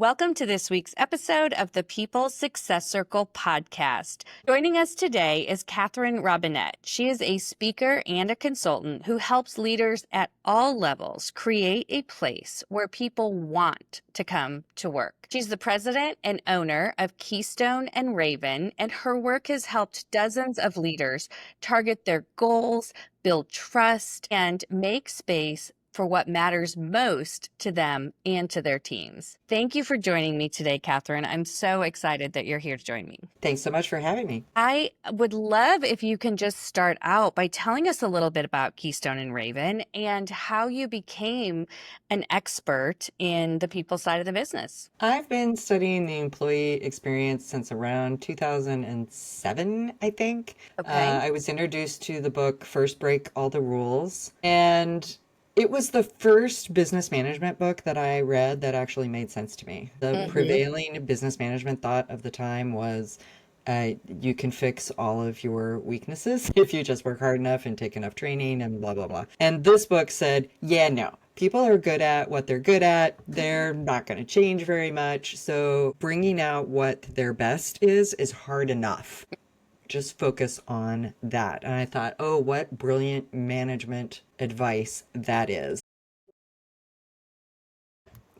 Welcome to this week's episode of the People Success Circle podcast. Joining us today is Katherine Robinette. She is a speaker and a consultant who helps leaders at all levels create a place where people want to come to work. She's the president and owner of Keystone and Raven, and her work has helped dozens of leaders target their goals, build trust, and make space for what matters most to them and to their teams. Thank you for joining me today, Katherine. I'm so excited that you're here to join me. Thanks so much for having me. I would love if you can just start out by telling us a little bit about Keystone and Raven and how you became an expert in the people side of the business. I've been studying the employee experience since around 2007, I think. Okay. I was introduced to the book First Break All the Rules, and it was the first business management book that I read that actually made sense to me. The prevailing business management thought of the time was you can fix all of your weaknesses if you just work hard enough and take enough training and blah, blah, blah. And this book said, yeah, no. People are good at what they're good at. They're not going to change very much. So bringing out what their best is hard enough. Just focus on that. And I thought, oh, what brilliant management advice that is.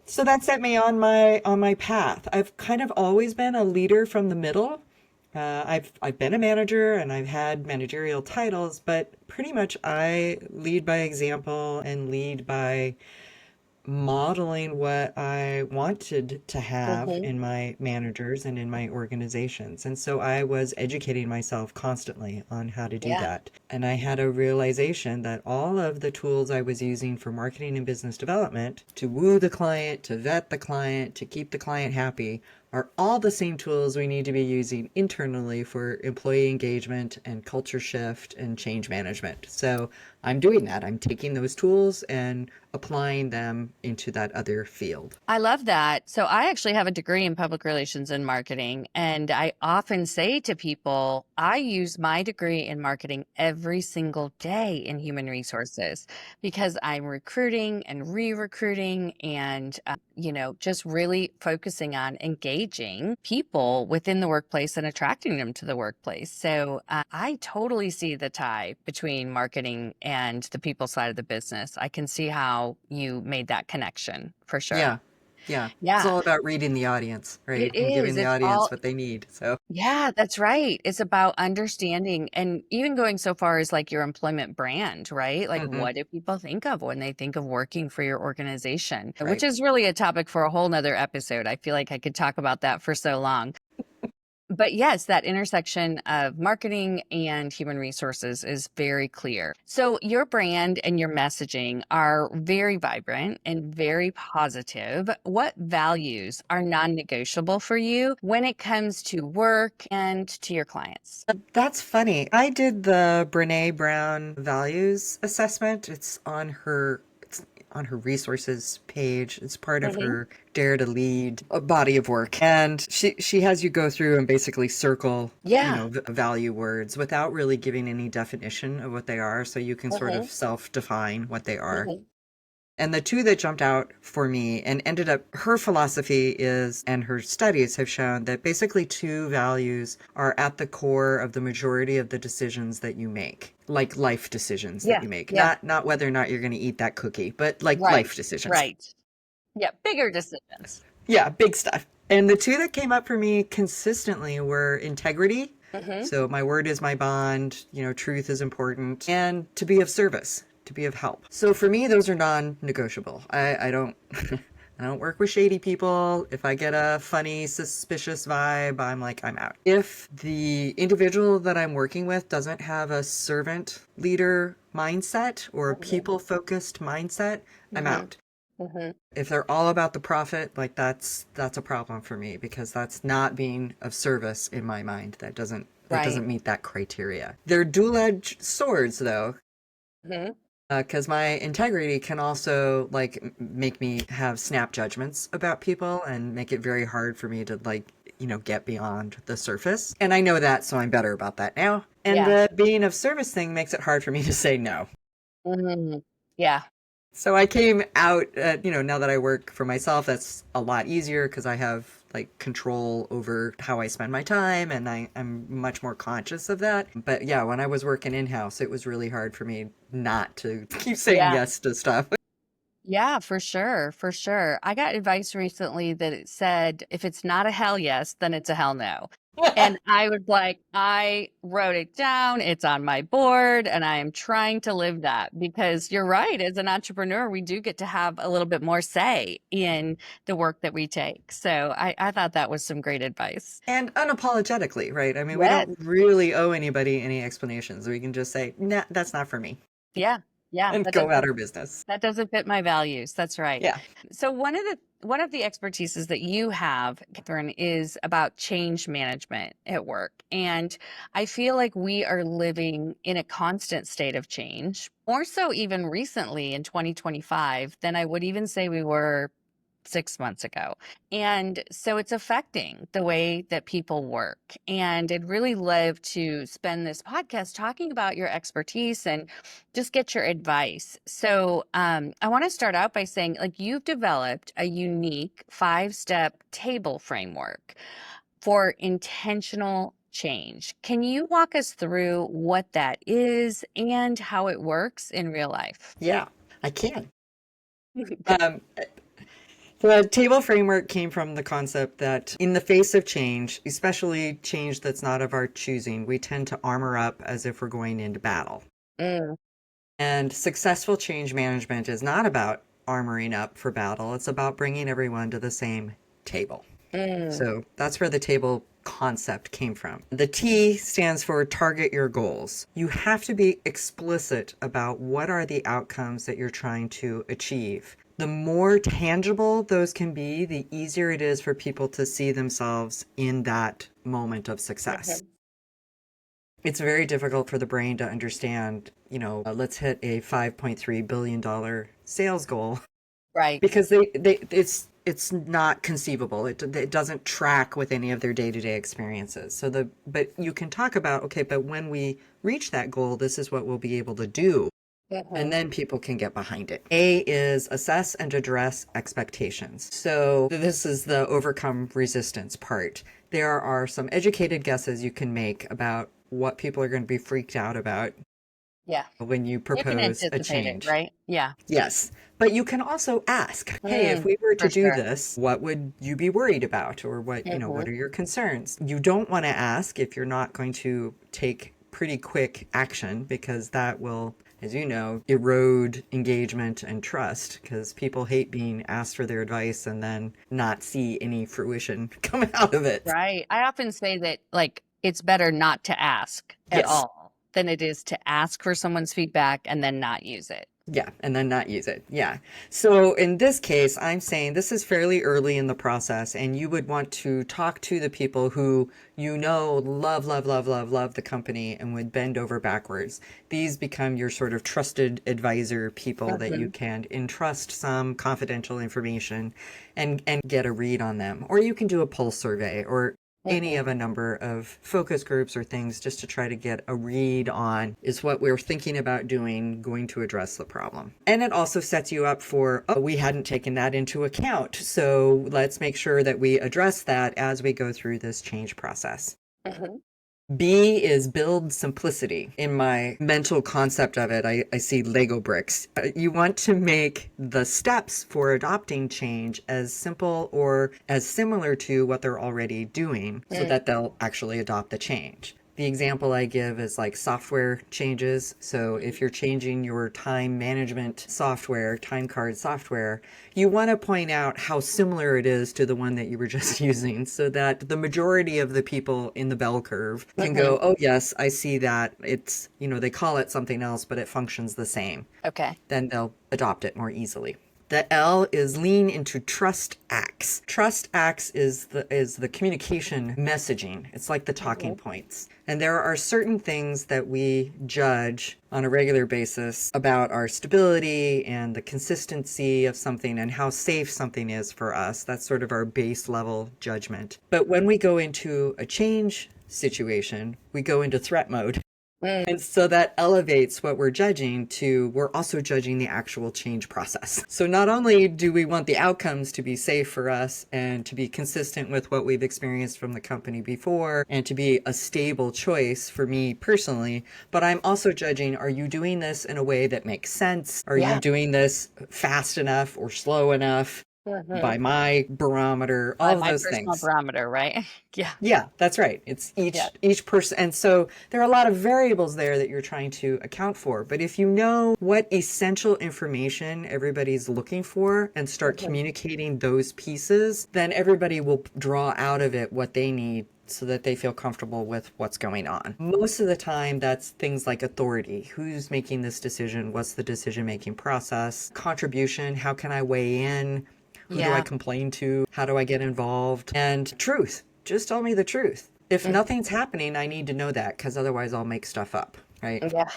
So that set me on my path. I've kind of always been a leader from the middle. I've been a manager and I've had managerial titles, but pretty much I lead by example and lead by modeling what I wanted to have in my managers and in my organizations. And so I was educating myself constantly on how to do that. And I had a realization that all of the tools I was using for marketing and business development to woo the client, to vet the client, to keep the client happy are all the same tools we need to be using internally for employee engagement and culture shift and change management. So I'm doing that. I'm taking those tools and applying them into that other field. I love that. So I actually have a degree in public relations and marketing. And I often say to people, I use my degree in marketing every single day in human resources because I'm recruiting and re-recruiting and, just really focusing on engaging people within the workplace and attracting them to the workplace. So I totally see the tie between marketing and the people side of the business. I can see how you made that connection for sure. Yeah. It's Yeah, all about reading the audience, right? it And giving is. the It's audience all, what they need. So, yeah, that's right. It's about understanding and even going so far as like your employment brand, right? Like, mhm, what do people think of when they think of working for your organization? Which right. is really a topic for a whole nother episode. I feel like I could talk about that for so long. But yes, that intersection of marketing and human resources is very clear. So your brand and your messaging are very vibrant and very positive. What values are non-negotiable for you when it comes to work and to your clients? That's funny. I did the Brene Brown values assessment. It's on her resources page. It's part of Hmm. her Dare to Lead body of work. And she has you go through and basically circle, Yeah. value words without really giving any definition of what they are. So you can sort of Hmm. self-define what they are. Hmm. And the two that jumped out for me and ended up, her philosophy is, and her studies have shown that basically two values are at the core of the majority of the decisions that you make, like life decisions that Yeah. you make. Yeah. Not whether or not you're going to eat that cookie, but like Right. life decisions. Right. Yeah. Bigger decisions. Yeah, big stuff. And the two that came up for me consistently were integrity. Hmm. So my word is my bond, truth is important, and to be of service, to be of help. So for me, those are non-negotiable. I don't I don't work with shady people. If I get a funny, suspicious vibe, I'm like, I'm out. If the individual that I'm working with doesn't have a servant leader mindset or a Hmm. people-focused mindset, I'm Hmm. out. Hmm. If they're all about the profit, like that's a problem for me because that's not being of service in my mind. That doesn't Right. meet that criteria. They're dual-edged swords though, Hmm. because my integrity can also like make me have snap judgments about people and make it very hard for me to get beyond the surface. And I know that, so I'm better about that now. And Yeah. the being of service thing makes it hard for me to say no. Mhm. Yeah. So I came out, now that I work for myself, that's a lot easier because I have like control over how I spend my time and I'm much more conscious of that. But yeah, when I was working in-house, it was really hard for me not to keep saying Yeah. yes to stuff. Yeah, for sure. For sure. I got advice recently that it said if it's not a hell yes, then it's a hell no. And I was like, I wrote it down. It's on my board, and I am trying to live that because you're right. As an entrepreneur, we do get to have a little bit more say in the work that we take. So I thought that was some great advice. And unapologetically, right? I mean, we Yes. don't really owe anybody any explanations. We can just say, nah, that's not for me, Yeah. Yeah. and go about our business. That doesn't fit my values. That's right. Yeah. So one of the expertises that you have, Catherine, is about change management at work. And I feel like we are living in a constant state of change, more so even recently in 2025 than I would even say we were 6 months ago. And so it's affecting the way that people work. And I'd really love to spend this podcast talking about your expertise and just get your advice. So I want to start out by saying, like, you've developed a unique 5-step table framework for intentional change. Can you walk us through what that is and how it works in real life? Yeah, I can. Um, The table framework came from the concept that in the face of change, especially change that's not of our choosing, we tend to armor up as if we're going into battle. Mm, And successful change management is not about armoring up for battle, it's about bringing everyone to the same table. mm, So that's where the table concept came from. The T stands for target your goals. You have to be explicit about what are the outcomes that you're trying to achieve. The more tangible those can be, the easier it is for people to see themselves in that moment of success. mhm. It's very difficult for the brain to understand, let's hit a $5.3 billion sales goal Right. because it's not conceivable. It doesn't track with any of their day-to-day experiences. But you can talk about, okay, but when we reach that goal, this is what we'll be able to do. And Mhm. then people can get behind it. A is assess and address expectations. So this is the overcome resistance part. There are some educated guesses you can make about what people are going to be freaked out about Yeah. when you You can propose a anticipate it, change. right? Yeah. Yes. But you can also ask, hey, if Mm, we were to for do sure. this, what would you be worried about? Or what Mhm. are your concerns? You don't want to ask if you're not going to take pretty quick action because that will, as you know, erode engagement and trust because people hate being asked for their advice and then not see any fruition come out of it. Right. I often say that, like, it's better not to ask at Yes. all than it is to ask for someone's feedback and then not use it. Yeah, and then not use it. Yeah. So in this case, I'm saying this is fairly early in the process, and you would want to talk to the people who love, love, love, love, love the company and would bend over backwards. These become your sort of trusted advisor people that you Mhm. can entrust some confidential information and get a read on them. Or you can do a pulse survey or any Mhm. of a number of focus groups or things just to try to get a read on is what we're thinking about doing going to address the problem. And it also sets you up for, oh, we hadn't taken that into account. So let's make sure that we address that as we go through this change process. Mhm. B is build simplicity. In my mental concept of it, I see Lego bricks. You want to make the steps for adopting change as simple or as similar to what they're already doing so Mm. that they'll actually adopt the change. The example I give is like software changes. So if you're changing your time management software, time card software, you want to point out how similar it is to the one that you were just using so that the majority of the people in the bell curve can Mhm. go, oh, yes, I see that. It's, they call it something else, but it functions the same. Okay. Then they'll adopt it more easily. The L is lean into trust acts. Trust acts is the communication messaging. It's like the talking Mhm. points. And there are certain things that we judge on a regular basis about our stability and the consistency of something and how safe something is for us. That's sort of our base level judgment. But when we go into a change situation, we go into threat mode. Mm, And so that elevates what we're judging to, we're also judging the actual change process. So not only do we want the outcomes to be safe for us and to be consistent with what we've experienced from the company before and to be a stable choice for me personally, but I'm also judging, are you doing this in a way that makes sense? Are you yeah. doing this fast enough or slow enough Hmm. by my barometer? By All of my those personal things. barometer, right? Yeah. Yeah, that's right. It's Yeah. each person. And so there are a lot of variables there that you're trying to account for. But if you know what essential information everybody's looking for and start Hmm. communicating those pieces, then everybody will draw out of it what they need so that they feel comfortable with what's going on. Most of the time, that's things like authority. Who's making this decision? What's the decision making process? Contribution. How can I weigh in? Who do I Yeah. complain to? How do I get involved? And truth. Just tell me the truth. If Mm, nothing's happening, I need to know that because otherwise I'll make stuff up, right? yeah.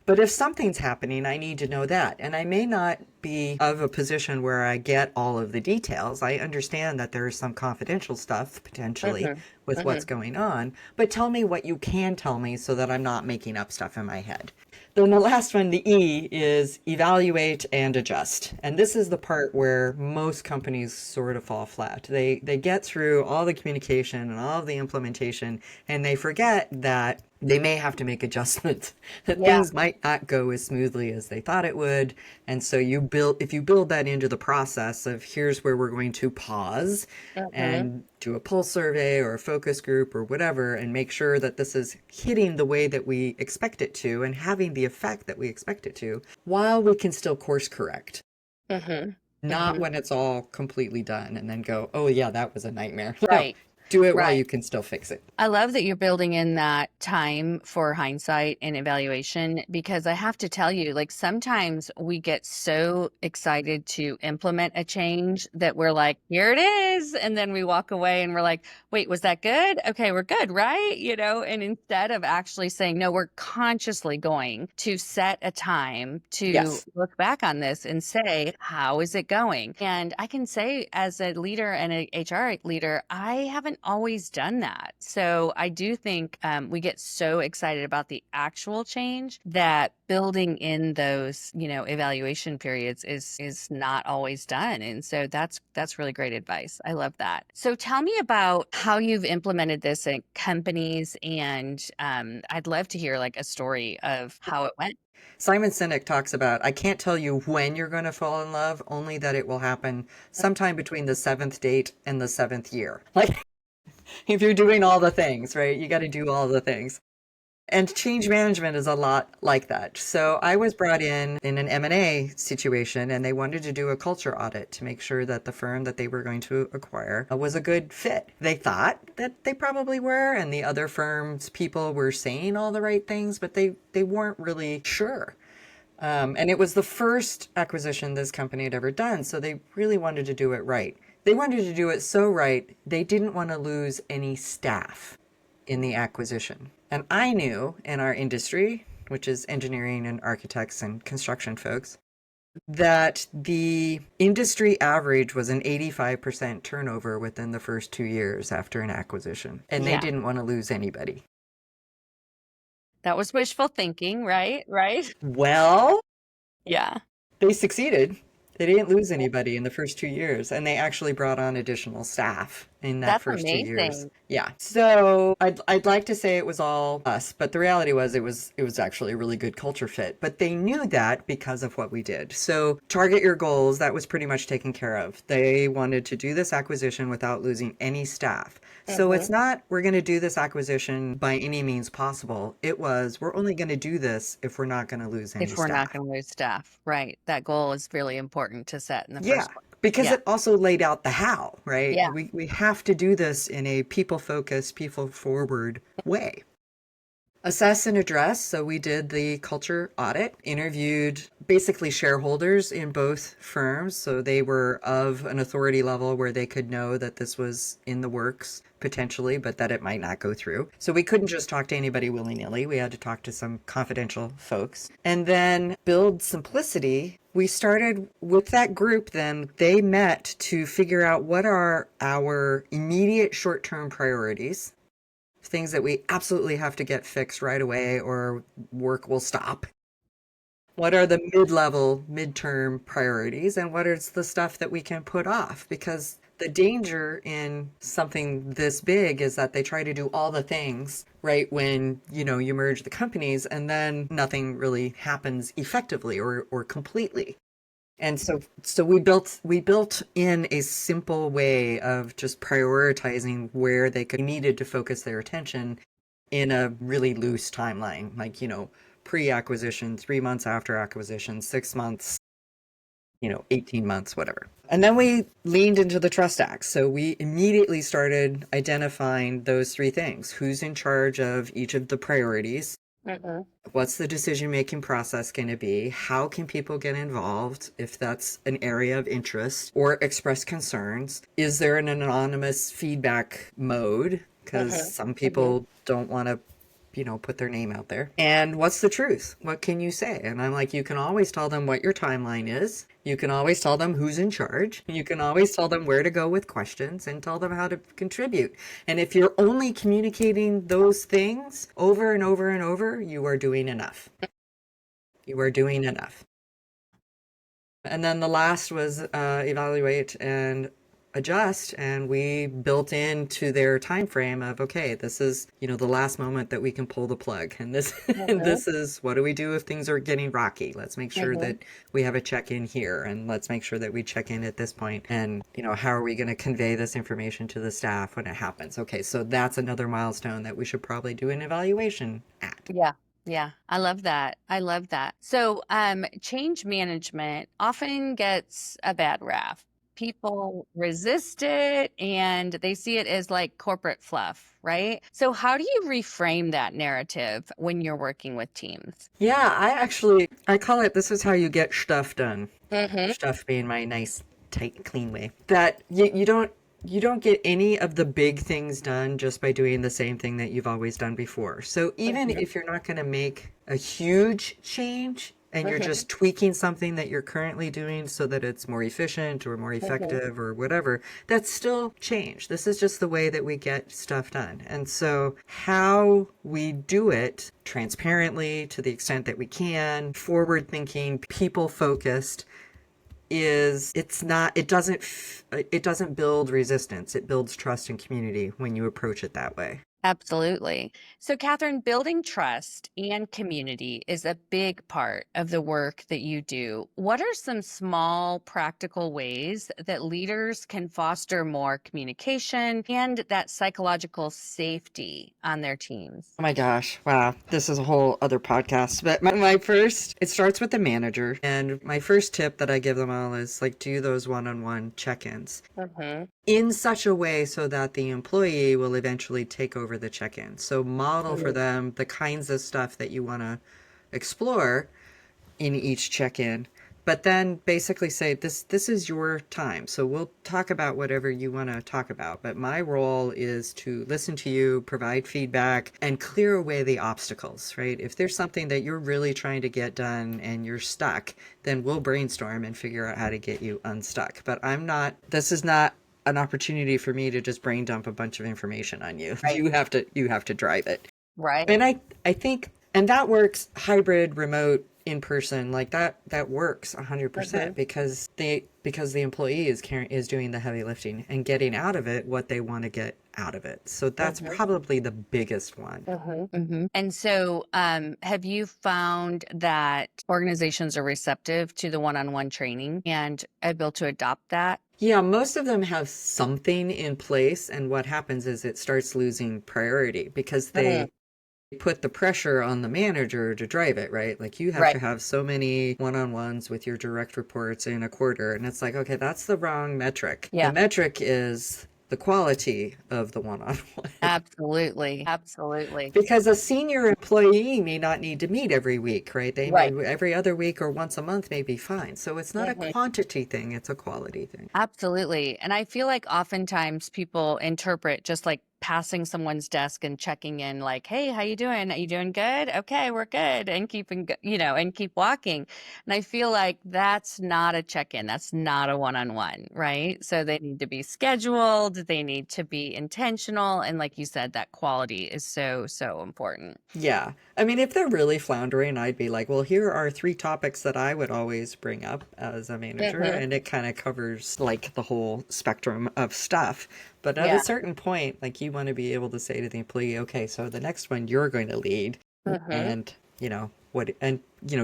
But if something's happening, I need to know that. And I may not be of a position where I get all of the details. I understand that there is some confidential stuff potentially Hmm. with Hmm. what's going on, but tell me what you can tell me so that I'm not making up stuff in my head. Then the last one, the E, is evaluate and adjust. And this is the part where most companies sort of fall flat. They get through all the communication and all of the implementation, and they forget that they may have to make adjustments, that Yeah. things might not go as smoothly as they thought it would. And so if you build that into the process of here's where we're going to pause Hmm. and do a pulse survey or a focus group or whatever and make sure that this is hitting the way that we expect it to and having the effect that we expect it to, while we can still course correct. Hmm. Not Hmm. when it's all completely done and then go, oh yeah, that was a nightmare. No, Right. do it while Right. you can still fix it. I love that you're building in that time for hindsight and evaluation because I have to tell you, like sometimes we get so excited to implement a change that we're like, here it is. And then we walk away and we're like, wait, was that good? Okay, we're good, right? And instead of actually saying, no, we're consciously going to set a time to Yes. look back on this and say, how is it going? And I can say, as a leader and a HR leader, I haven't always done that. So I do think we get so excited about the actual change that building in those, evaluation periods is not always done. And so that's really great advice. I love that. So tell me about how you've implemented this in companies, and I'd love to hear like a story of how it went. Simon Sinek talks about, I can't tell you when you're going to fall in love, only that it will happen sometime between the seventh date and the seventh year. Like, if you're doing all the things, right? You got to do all the things. And change management is a lot like that. So I was brought in an M&A situation, and they wanted to do a culture audit to make sure that the firm that they were going to acquire was a good fit. They thought that they probably were, and the other firm's people were saying all the right things, but they weren't really sure. And it was the first acquisition this company had ever done, so they really wanted to do it right. They wanted to do it so right, they didn't want to lose any staff in the acquisition. And I knew in our industry, which is engineering and architects and construction folks, that the industry average was an 85% turnover within the first 2 years after an acquisition. And they Yeah, didn't want to lose anybody. that was wishful thinking, right? Right. Well, Yeah. they succeeded. They didn't lose anybody in the first 2 years, and they actually brought on additional staff in that That's first 2 years. amazing. Yeah. So I'd like to say it was all us, but the reality was it was actually a really good culture fit. But they knew that because of what we did. So target your goals, that was pretty much taken care of. They wanted to do this acquisition without losing any staff. So Hmm. it's not we're going to do this acquisition by any means possible. It was we're only going to do this if we're not going to lose any If we're not staff. going to lose staff, right? That goal is really important to set in the Yeah, first place. because Yeah. it also laid out the how, right? Yeah. We have to do this in a people focused, people forward way. Assess and address. So we did the culture audit, interviewed basically shareholders in both firms. So they were of an authority level where they could know that this was in the works potentially, but that it might not go through. So we couldn't just talk to anybody willy nilly. We had to talk to some confidential folks. And then build simplicity. We started with that group, then they met to figure out what are our immediate short term priorities. things that we absolutely have to get fixed right away or work will stop? What are the mid-level, midterm priorities, and what is the stuff that we can put off? Because the danger in something this big is that they try to do all the things right when, you merge the companies, and then nothing really happens effectively or completely. And so we built in a simple way of just prioritizing where they could needed to focus their attention in a really loose timeline, like, pre-acquisition, 3 months after acquisition, 6 months, 18 months, whatever. And then we leaned into the Trust Act. So we immediately started identifying those three things. Who's in charge of each of the priorities? What's the decision-making process going to be? How can people get involved if that's an area of interest or express concerns? Is there an anonymous feedback mode? Because some people don't want to put their name out there. And what's the truth? What can you say? And I'm like, you can always tell them what your timeline is. You can always tell them who's in charge. You can always tell them where to go with questions and tell them how to contribute. And if you're only communicating those things over and over and over, you are doing enough. You are doing enough. And then the last was evaluate and adjust, and we built into their time frame of, okay, this is the last moment that we can pull the plug, and this and this is what do we do if things are getting rocky. Let's make sure that we have a check-in here, and let's make sure that we check in at this point, and how are we going to convey this information to the staff when it happens. Okay, so that's another milestone that we should probably do an evaluation at. Yeah. Yeah, I love that. I love that. So, change management often gets a bad rap. People resist it and they see it as like corporate fluff, right? So, how do you reframe that narrative when you're working with teams? Yeah, I call it, this is how you get stuff done. Stuff being my nice, tight, clean way. That you don't get any of the big things done just by doing the same thing that you've always done before. So even if you're not going to make a huge change and you're just tweaking something that you're currently doing so that it's more efficient or more effective or whatever, that's still change. This is just the way that we get stuff done. And so how we do it transparently to the extent that we can, forward thinking, people focused, it doesn't build resistance. It builds trust and community when you approach it that way. Absolutely. So, Katherine, building trust and community is a big part of the work that you do. What are some small, practical ways that leaders can foster more communication and that psychological safety on their teams? Oh my gosh. Wow. This is a whole other podcast. But it starts with the manager. And my first tip that I give them all is like, do those one-on-one check-ins in such a way so that the employee will eventually take over the check-in. So model for them the kinds of stuff that you want to explore in each check-in, but then basically say, this is your time. So we'll talk about whatever you want to talk about, but my role is to listen to you, provide feedback, and clear away the obstacles, right? If there's something that you're really trying to get done and you're stuck, then we'll brainstorm and figure out how to get you unstuck. But this is not an opportunity for me to just brain dump a bunch of information on you. Right. You have to drive it. Right. And I think, and that works hybrid, remote, in person, like that works 100% because the employee is doing the heavy lifting and getting out of it what they want to get out of it. So that's probably the biggest one. And so have you found that organizations are receptive to the one-on-one training and able to adopt that? Yeah, most of them have something in place, and what happens is it starts losing priority because they put the pressure on the manager to drive it, right? Like you have to have so many one-on-ones with your direct reports in a quarter. And it's like, okay, that's the wrong metric. Yeah. The metric is the quality of the one-on-one. Absolutely. Absolutely. Because a senior employee may not need to meet every week, right? They may every other week or once a month may be fine. So it's not a quantity thing, it's a quality thing. Absolutely. And I feel like oftentimes people interpret just like passing someone's desk and checking in like, hey, how you doing? Are you doing good? Okay, we're good. And and keep walking. And I feel like that's not a check-in. That's not a one-on-one, right? So they need to be scheduled. They need to be intentional. And like you said, that quality is so, so important. Yeah. I mean, if they're really floundering, I'd be like, well, here are three topics that I would always bring up as a manager. Hmm. And it kind of covers like the whole spectrum of stuff. But at a Yeah. certain point, like you want to be able to say to the employee, okay, so the next one you're going to lead. Hmm. And,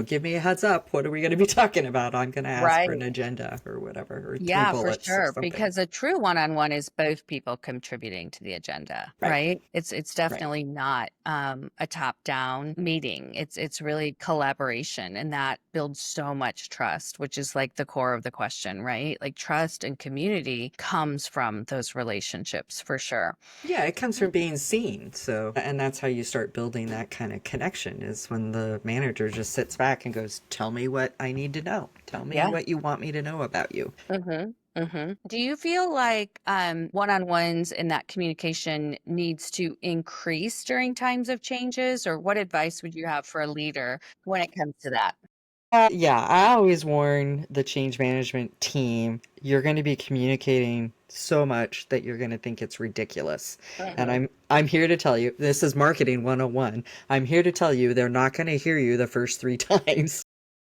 give me a heads up. What are we going to be talking about? I'm going to ask for Right. an agenda or whatever, or three Yeah, for bullets or sure. something. Because a true one-on-one is both people contributing to the agenda, Right. right? It's Right. definitely not a top-down meeting. It's really collaboration, and that builds so much trust, which is like the core of the question, right? Like trust and community comes from those relationships for sure. Yeah, it comes from being seen. So, and that's how you start building that kind of connection is when the manager just sits back and goes, tell me what I need to know. Tell me Yeah. what you want me to know about you. Mm-hmm. Mm-hmm. Do you feel like one-on-ones and that communication needs to increase during times of changes, or what advice would you have for a leader when it comes to that? Yeah, I always warn the change management team, you're going to be communicating so much that you're going to think it's ridiculous. And Mm-hmm. I'm here to tell you, this is marketing 101. I'm here to tell you they're not going to hear you the first three times.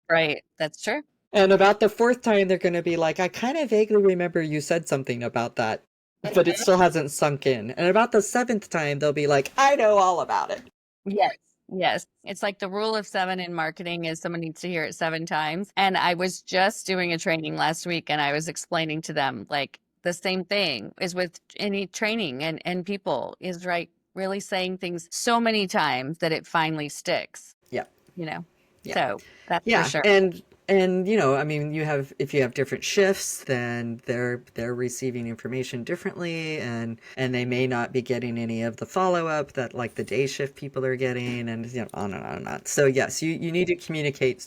Right. That's true. And about the fourth time, they're going to be like, I kind of vaguely remember you said something about that, but it Mhm. still hasn't sunk in. And about the seventh time, they'll be like, I know all about it. Yes. Yes. It's like the rule of seven in marketing is someone needs to hear it 7 times. And I was just doing a training last week and I was explaining to them like the same thing is with any training and people is right really saying things so many times that it finally sticks, Yeah, you know. yeah. So that's for Yeah, sure. and I mean, you have if you have different shifts, then they're receiving information differently, and they may not be getting any of the follow up that like the day shift people are getting, and on and on and on. So yes, you need to communicate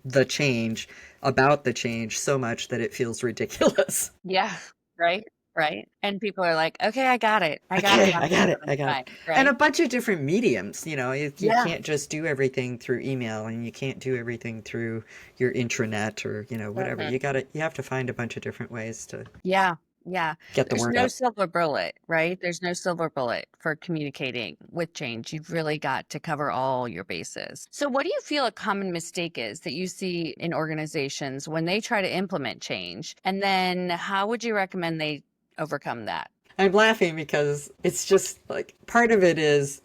the change about the change so much that it feels ridiculous. Yeah. Right. Right. And people are like, okay, I got it. I got it Okay, I after got it. I 7 got it. times. And a Right. bunch of different mediums. You Yeah. can't just do everything through email and you can't do everything through your intranet or, whatever. Mhm. You have to find a bunch of different ways to Yeah, yeah. get the There's word no out. silver bullet, right? There's no silver bullet for communicating with change. You've really got to cover all your bases. So, what do you feel a common mistake is that you see in organizations when they try to implement change? And then, how would you recommend they overcome that? I'm laughing because it's just like part of it is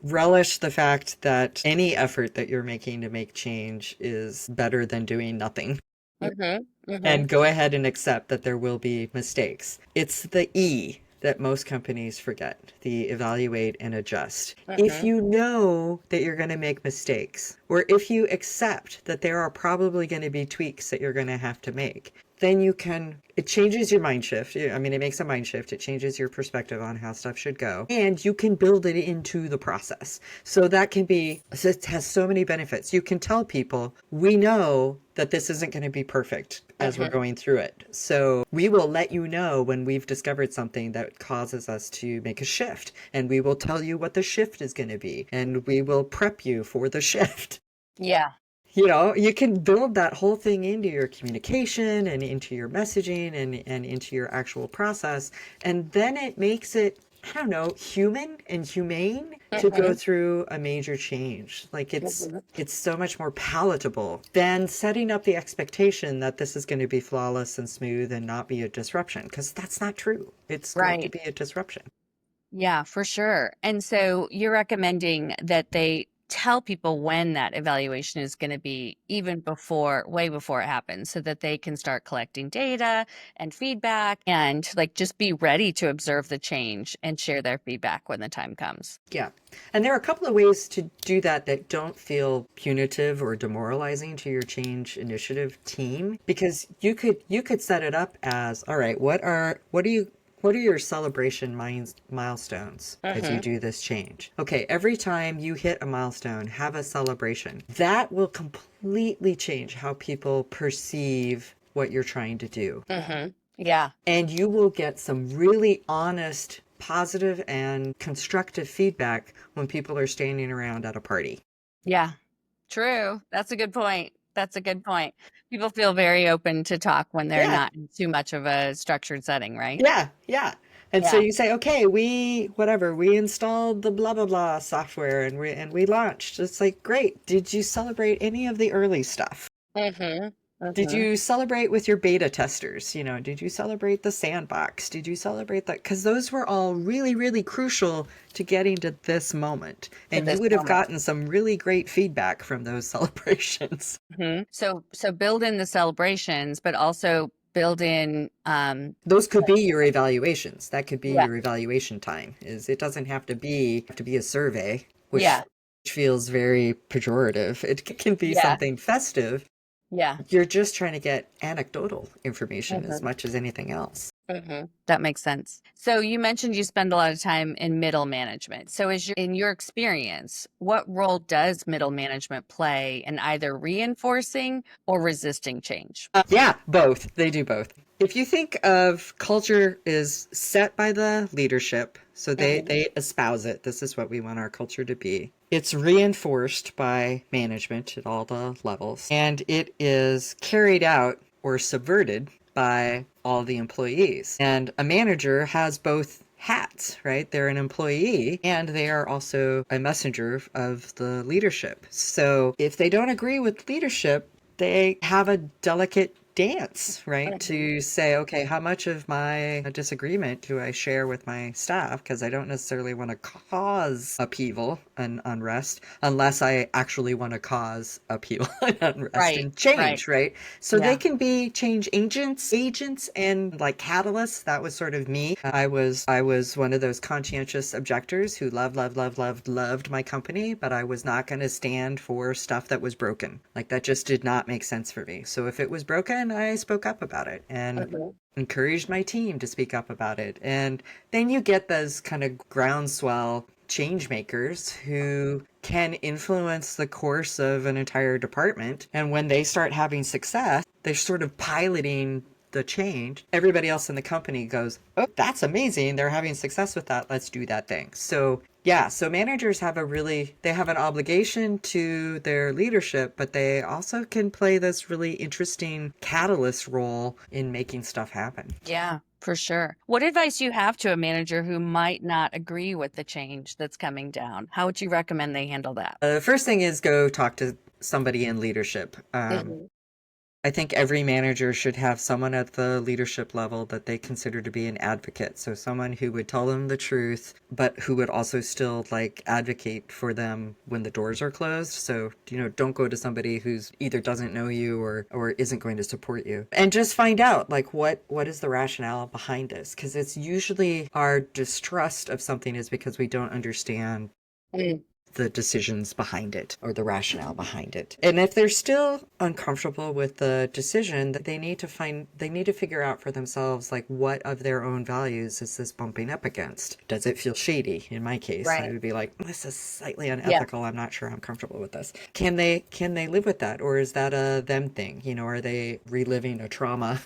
relish the fact that any effort that you're making to make change is better than doing nothing. Mm-hmm. Mm-hmm. And go ahead and accept that there will be mistakes. It's the E that most companies forget, the evaluate and adjust. If Mm-hmm. you know that you're going to make mistakes, or if you accept that there are probably going to be tweaks that you're going to have to make, then it changes your mind shift. I mean, it makes a mind shift. It changes your perspective on how stuff should go. And you can build it into the process. So it has so many benefits. You can tell people, we know that this isn't going to be perfect as we're Mm-hmm. going through it. So we will let you know when we've discovered something that causes us to make a shift. And we will tell you what the shift is going to be. And we will prep you for the shift. Yeah. You can build that whole thing into your communication and into your messaging and into your actual process. And then it makes it, I don't know, human and humane to go Mm-hmm. through a major change. Like Mm-hmm. it's so much more palatable than setting up the expectation that this is going to be flawless and smooth and not be a disruption, because that's not true. It's going to Right. be a disruption. Yeah, for sure. And so you're recommending that they tell people when that evaluation is going to be even way before it happens so that they can start collecting data and feedback and like just be ready to observe the change and share their feedback when the time comes. Yeah. And there are a couple of ways to do that that don't feel punitive or demoralizing to your change initiative team, because you could set it up as, all right, what are your celebration milestones as you Mm-hmm. do this change? Okay, every time you hit a milestone, have a celebration. That will completely change how people perceive what you're trying to do. Mm-hmm. Yeah. And you will get some really honest positive and constructive feedback when people are standing around at a party. Yeah, true. That's a good point. That's a good point. People feel very open to talk when they're Yeah, not in too much of a structured setting, right? yeah, yeah. And so Yeah. you say, okay, we installed the blah blah blah software and we launched. It's like, great. Did you celebrate any of the early stuff? Mm-hmm. Did Mm-hmm. you celebrate with your beta testers? Did you celebrate the sandbox? Did you celebrate that? Because those were all really, really crucial to getting to this moment. To And you this would have moment. gotten some really great feedback from those celebrations. Mm-hmm. So build in the celebrations, but also build in Those could be your evaluations. That could be yeah. your evaluation time. It doesn't have to be a survey, which Yeah. feels very pejorative. It can be Yeah. something festive. Yeah. You're just trying to get anecdotal information as Mm-hmm. much as anything else. Mm-hmm. That makes sense. So you mentioned you spend a lot of time in middle management. So in your experience, what role does middle management play in either reinforcing or resisting change? Yeah, both. They do both. If you think of culture is set by the leadership, so they, Mm-hmm. they espouse it. This is what we want our culture to be. It's reinforced by management at all the levels, and it is carried out or subverted by all the employees. And a manager has both hats, right? They're an employee and they are also a messenger of the leadership. So if they don't agree with leadership, they have a delicate dance, right? Mm-hmm. To say, okay, how much of my disagreement do I share with my staff? Because I don't necessarily want to cause upheaval and unrest unless I actually want to cause upheaval and unrest Right. and Right. change, right? So they Yeah. can be change agents and like catalysts. That was sort of me. I was one of those conscientious objectors who loved my company, but I was not going to stand for stuff that was broken. Like that just did not make sense for me. So if it was broken, I spoke up about it and Mm-hmm. encouraged my team to speak up about it. And then you get those kind of groundswell change makers who can influence the course of an entire department. And when they start having success, they're sort of piloting the change. Everybody else in the company goes, oh, that's amazing. They're having success with that. Let's do that thing. So yeah, so managers they have an obligation to their leadership, but they also can play this really interesting catalyst role in making stuff happen. Yeah, for sure. What advice do you have to a manager who might not agree with the change that's coming down? How would you recommend they handle that? The first thing is go talk to somebody in leadership. Mm-hmm. I think every manager should have someone at the leadership level that they consider to be an advocate. So someone who would tell them the truth, but who would also still like advocate for them when the doors are closed. So, don't go to somebody who's either doesn't know you or isn't going to support you. And just find out like what is the rationale behind this? Because it's usually our distrust of something is because we don't understand the decisions behind it or the rationale behind it. And if they're still uncomfortable with the decision, that they need to figure out for themselves like what of their own values is this bumping up against? Does it feel shady? In my case, I Right. would be like, this is slightly Yeah. unethical. I'm not sure I'm comfortable with this. Can they live with that? Or is that a them thing? Are they reliving a trauma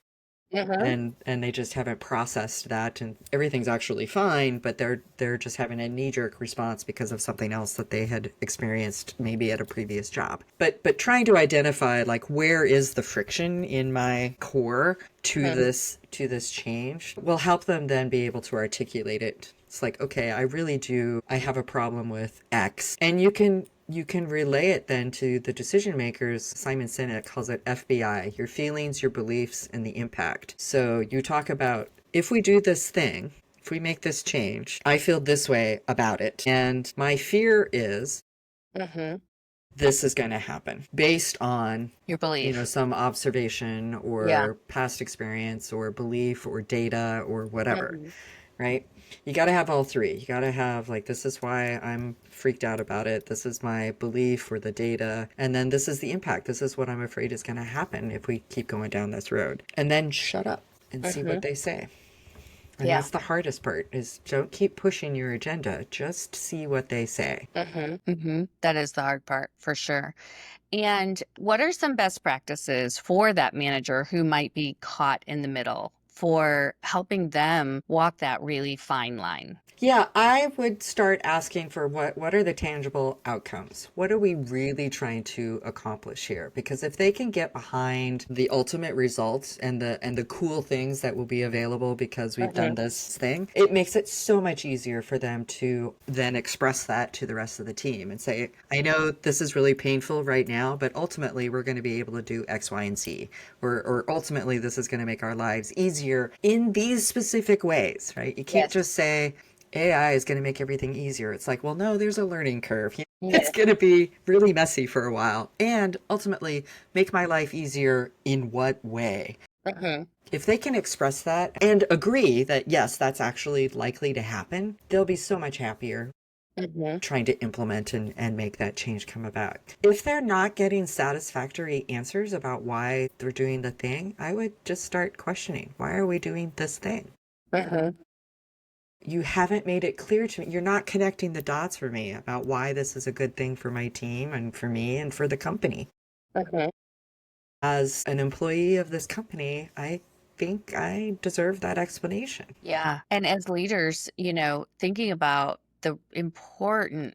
Mm-hmm. and they just haven't processed that and everything's actually fine, but they're just having a knee-jerk response because of something else that they had experienced maybe at a previous job. But trying to identify like where is the friction in my core to Mm-hmm. this change will help them then be able to articulate it. It's like, okay, I have a problem with X. And you can relay it then to the decision makers. Simon Sinek calls it FBI, your feelings, your beliefs, and the impact. So you talk about if we do this thing, if we make this change, I feel this way about it. And my fear is Mm-hmm. this is going to happen based on Your belief. some observation Yeah. or past experience or belief or data or whatever, Mm-hmm. right? You got to have all three. You got to have like, this is why I'm freaked out about it. This is my belief or the data. And then this is the impact. This is what I'm afraid is going to happen if we keep going down this road. And then shut up and see Mm-hmm. what they say. And Yeah. that's the hardest part is don't keep pushing your agenda. Just see what they say. Mm-hmm. Mm-hmm. That is the hard part for sure. And what are some best practices for that manager who might be caught in the middle? for helping them walk that really fine line? Yeah, I would start asking for what are the tangible outcomes? What are we really trying to accomplish here? Because if they can get behind the ultimate results and the cool things that will be available because we've done this thing, it makes it so much easier for them to then express that to the rest of the team and say, I know this is really painful right now, but ultimately we're going to be able to do X, Y, and Z. Or ultimately this is going to make our lives easier in these specific ways, right? You can't Yes. just say, AI is going to make everything easier. It's like, well, no, there's a learning curve. It's Yes. going to be really messy for a while and ultimately make my life easier in what way? Mhm. If they can express that and agree that, yes, that's actually likely to happen, they'll be so much happier Mhm. trying to implement and make that change come about. If they're not getting satisfactory answers about why they're doing the thing, I would just start questioning, why are we doing this thing? Mhm. You haven't made it clear to me. You're not connecting the dots for me about why this is a good thing for my team and for me and for the company. Mhm. As an employee of this company, I think I deserve that explanation. Yeah. And as leaders, thinking about the important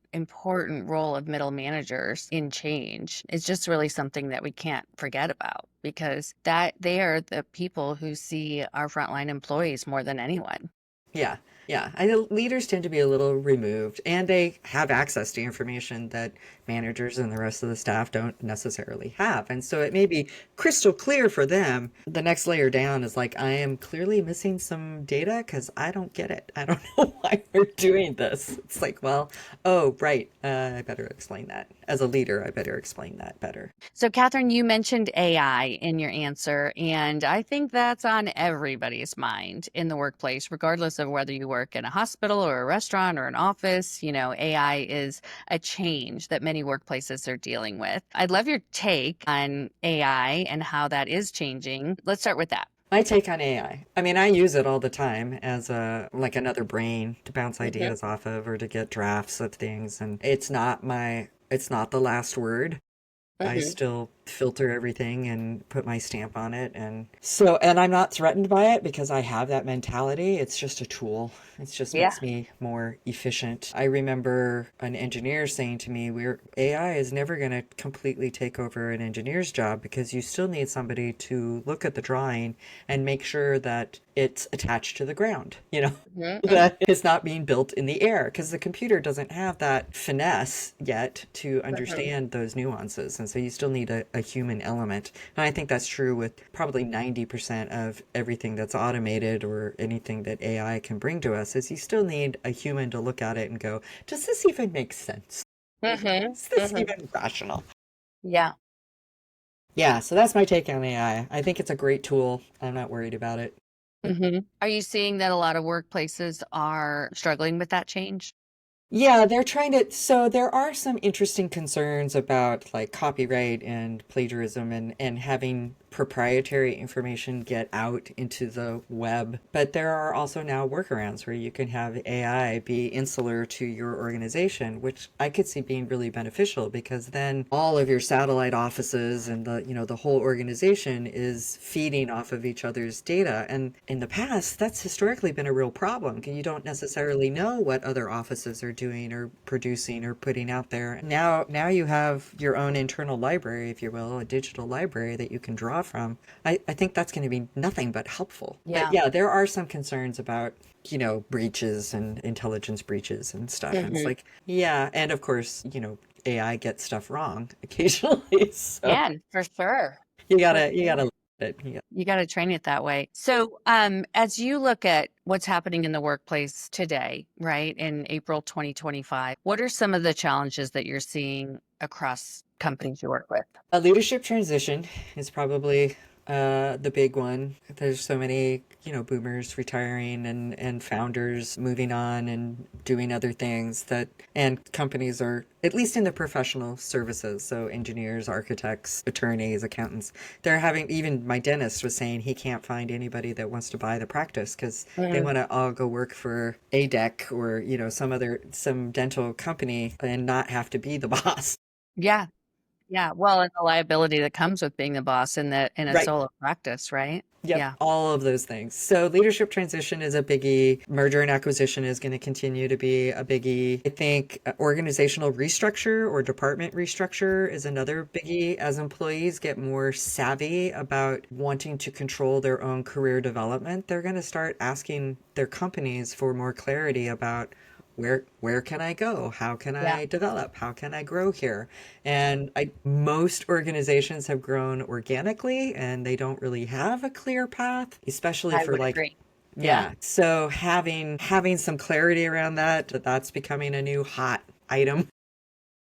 role of middle managers in change is just really something that we can't forget about because that they are the people who see our frontline employees more than anyone. Yeah, yeah. I know leaders tend to be a little removed and they have access to information that managers and the rest of the staff don't necessarily have. And so it may be crystal clear for them. The next layer down is like, I am clearly missing some data because I don't get it. I don't know why we're doing this. It's like, well, oh, right. I better explain that. As a leader, I better explain that better. So, Catherine, you mentioned AI in your answer, and I think that's on everybody's mind in the workplace, regardless of whether you work in a hospital or a restaurant or an office. AI is a change that many workplaces are dealing with. I'd love your take on AI and how that is changing. Let's start with that. My take on AI. I mean, I use it all the time as a like another brain to bounce Mhm. ideas off of or to get drafts of things and it's not the last word. I Mhm. still filter everything and put my stamp on it. And I'm not threatened by it because I have that mentality. It's just a tool. It just Yeah. makes me more efficient. I remember an engineer saying to me, "We're AI is never going to completely take over an engineer's job because you still need somebody to look at the drawing and make sure that it's attached to the ground, Mhm. Mhm. that it's not being built in the air because the computer doesn't have that finesse yet to Mhm. understand those nuances. And so you still need a human element. And I think that's true with probably 90% of everything that's automated or anything that AI can bring to us is you still need a human to look at it and go, does this even make sense? Mhm. Is this Mhm. even rational? Yeah. Yeah, so that's my take on AI. I think it's a great tool. I'm not worried about it. Are you seeing that a lot of workplaces are struggling with that change? Yeah, they're trying to. So there are some interesting concerns about like copyright and plagiarism and having proprietary information get out into the web. But there are also now workarounds where you can have AI be insular to your organization, which I could see being really beneficial because then all of your satellite offices and the whole organization is feeding off of each other's data. And in the past, that's historically been a real problem. You don't necessarily know what other offices are doing or producing or putting out there. Now you have your own internal library, if you will, a digital library that you can draw from. I think that's going to be nothing but helpful. But Yeah. yeah, there are some concerns about, breaches and intelligence breaches and stuff. And it's Mhm. like, yeah. And of course, AI gets stuff wrong occasionally. So Can, for sure. you For gotta, you sure. gotta, let it. You got to train it that way. So, as you look at what's happening in the workplace today, right, in April 2025, what are some of the challenges that you're seeing across companies you work with? A leadership transition is probably the big one. There's so many, boomers retiring and founders moving on and doing other things and companies are, at least in the professional services, so engineers, architects, attorneys, accountants, they're having, even my dentist was saying he can't find anybody that wants to buy the practice because they Mm. want to all go work for ADEC or, some dental company and not have to be the boss. Yeah. Yeah. Well, and the liability that comes with being the boss in a Right. solo practice, right? Yep, Yeah. all of those things. So leadership transition is a biggie. Merger and acquisition is going to continue to be a biggie. I think organizational restructure or department restructure is another biggie. As employees get more savvy about wanting to control their own career development, they're going to start asking their companies for more clarity about where can I go? How can Yeah. I develop? How can I grow here? And most organizations have grown organically and they don't really have a clear path, especially I for would like, agree. Yeah. yeah. So having some clarity around that's becoming a new hot item.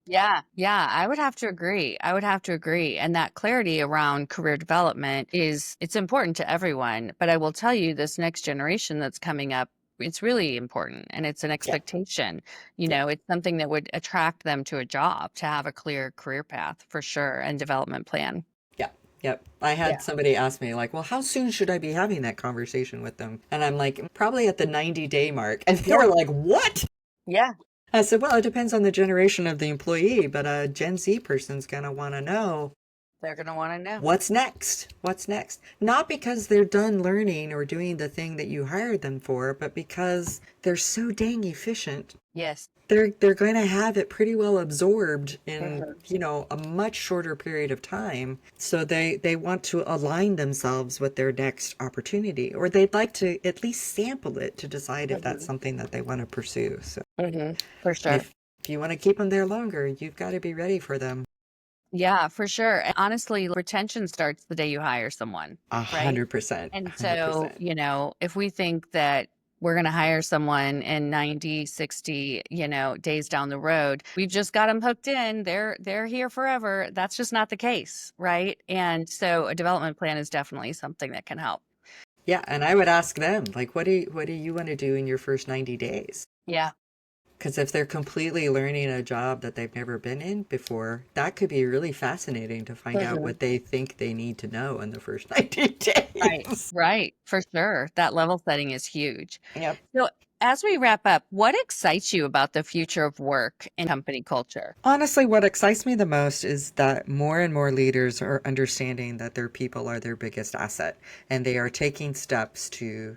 Yeah, yeah, I would have to agree. I would have to agree. And that clarity around career development it's important to everyone. But I will tell you, this next generation that's coming up, it's really important and it's an Yeah. expectation. Yeah. It's something that would attract them to a job, to have a clear career path for sure and development plan. Yeah. Yep. I Yeah. had somebody ask me like, well, how soon should I be having that conversation with them? And I'm like, probably at the 90-day mark. And they Yeah. were like, what? Yeah. I said, well, it depends on the generation of the employee, but a Gen Z person's going to want to know They're going to want to know. what's next? What's next? Not because they're done learning or doing the thing that you hired them for, but because they're so dang efficient. Yes. They're going to have it pretty well absorbed in, Mhm. a much shorter period of time. So they want to align themselves with their next opportunity, or they'd like to at least sample it to decide if that's Mhm. something that they want to pursue. So Mhm. For sure. if you want to keep them there longer, you've got to be ready for them. Yeah, for sure. And honestly, retention starts the day you hire someone, A right? 100%, a And hundred so, percent. if we think that we're going to hire someone in 90, 60, days down the road, we've just got them hooked in, they're here forever. That's just not the case, right? And so a development plan is definitely something that can help. Yeah, and I would ask them, like, what do you want to do in your first 90 days? Yeah. Because if they're completely learning a job that they've never been in before, that could be really fascinating to find out Mhm. what they think they need to know in the first 90 Right. days. Right. For sure. That level setting is huge. Yep. So as we wrap up, what excites you about the future of work and company culture? Honestly, what excites me the most is that more and more leaders are understanding that their people are their biggest asset, and they are taking steps to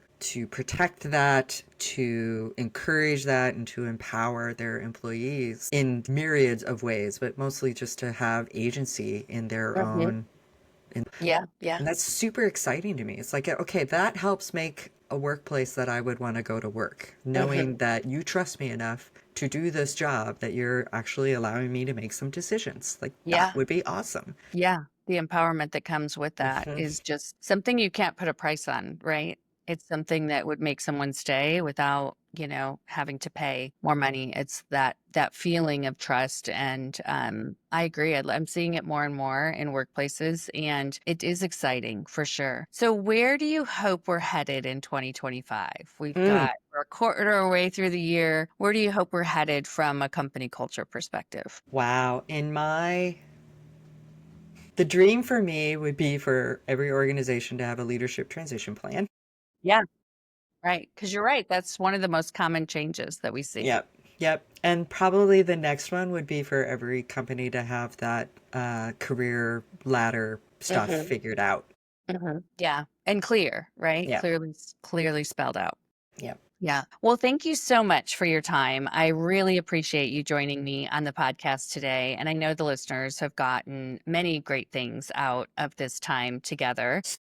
protect that, to encourage that, and to empower their employees in myriads of ways, but mostly just to have agency in their Mhm. own. Yeah. Yeah. And that's super exciting to me. It's like, okay, that helps make a workplace that I would want to go to work, knowing Mhm. that you trust me enough to do this job, that you're actually allowing me to make some decisions. Like, that Yeah. would be awesome. Yeah, the empowerment that comes with that Hmm. is just something you can't put a price on, right? It's something that would make someone stay without, having to pay more money. It's that feeling of trust, and I agree. I'm seeing it more and more in workplaces, and it is exciting for sure. So, where do you hope we're headed in 2025? Mm, We're a quarter of the way through the year. Where do you hope we're headed from a company culture perspective? wow. The dream for me would be for every organization to have a leadership transition plan. Yeah. Right, because you're right, that's one of the most common changes that we see. Yep. Yep. And probably the next one would be for every company to have that career ladder stuff Mhm, figured out. mhm. Yeah, and clear, right? Yeah. Clearly spelled out. Yep. Yeah. Well, thank you so much for your time. I really appreciate you joining me on the podcast today, and I know the listeners have gotten many great things out of this time together.